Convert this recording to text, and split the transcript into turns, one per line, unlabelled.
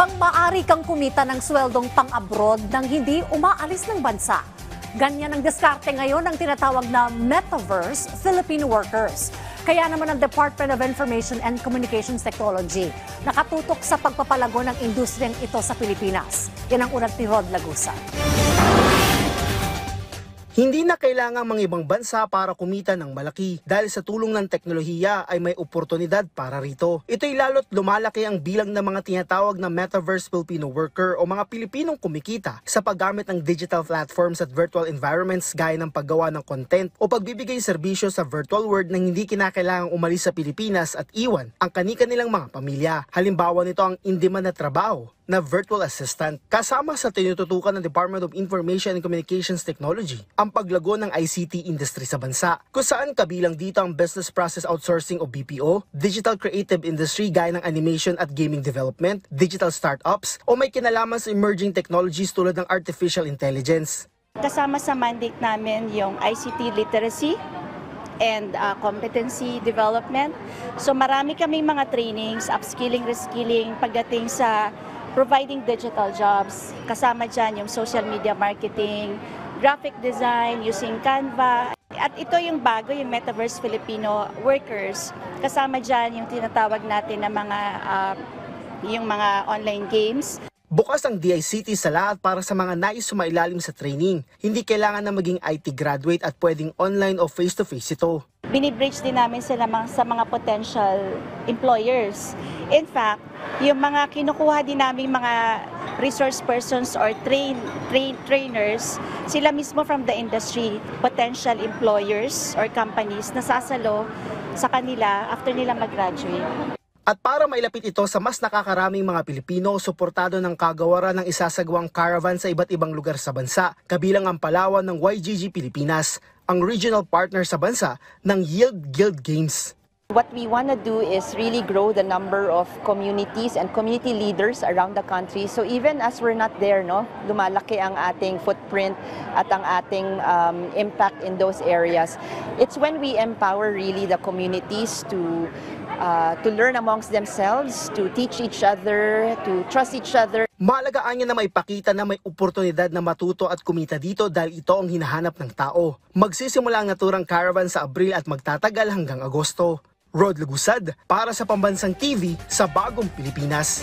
bang maaari kang kumita ng sweldong pang-abroad nang hindi umaalis ng bansa? Ganyan ang diskarte ngayon ng tinatawag na Metaverse Filipino Workers. Kaya naman ang Department of Information and Communications Technology nakatutok sa pagpapalago ng industriyang ito sa Pilipinas. Yan ang ulat ni Rod Lagusa.
Hindi na kailangang mga ibang bansa para kumita ng malaki dahil sa tulong ng teknolohiya ay may oportunidad para rito. Ito'y lalo't lumalaki ang bilang ng mga tinatawag na Metaverse Filipino Worker o mga Pilipinong kumikita sa paggamit ng digital platforms at virtual environments gaya ng paggawa ng content o pagbibigay serbisyo sa virtual world nang hindi kinakailangang umalis sa Pilipinas at iwan ang kani-kanilang mga pamilya. Halimbawa nito ang in-demand na trabaho na virtual assistant. Kasama sa tinututukan ng Department of Information and Communications Technology ang paglago ng ICT industry sa bansa, kung saan kabilang dito ang Business Process Outsourcing o BPO, Digital Creative Industry gaya ng animation at gaming development, digital startups, o may kinalaman sa emerging technologies tulad ng artificial intelligence.
Kasama sa mandate namin yung ICT literacy and competency development. So marami kaming mga trainings, upskilling, reskilling pagdating sa providing digital jobs. Kasama dyan yung social media marketing, graphic design using Canva. At ito yung bago, yung Metaverse Filipino Workers. Kasama dyan yung tinatawag natin na yung mga online games.
Bukas ang DICT sa lahat para sa mga nais sumailalim sa training. Hindi kailangan na maging IT graduate at pwedeng online o face-to-face ito.
Binibridge din namin sila sa mga potential employers. In fact, yung mga kinukuha din namin mga resource persons or trainers, sila mismo from the industry, potential employers or companies na sasalo sa kanila after nila mag-graduate.
At para mailapit ito sa mas nakakaraming mga Pilipino, suportado ng kagawaran ng isasagawang caravan sa iba't ibang lugar sa bansa, kabilang ang Palawan ng YGG Pilipinas, ang regional partner sa bansa ng Yield Guild Games.
What we want to do is really grow the number of communities and community leaders around the country. So even as we're not there, lumalaki ang ating footprint at ang ating impact in those areas. It's when we empower really the communities to learn amongst themselves, to teach each other, to trust each other.
Mahalagaan niya na maipakita na may oportunidad na matuto at kumita dito dahil ito ang hinahanap ng tao. Magsisimula ang naturang caravan sa Abril at magtatagal hanggang Agosto. Rod Lagusad para sa Pambansang TV sa Bagong Pilipinas.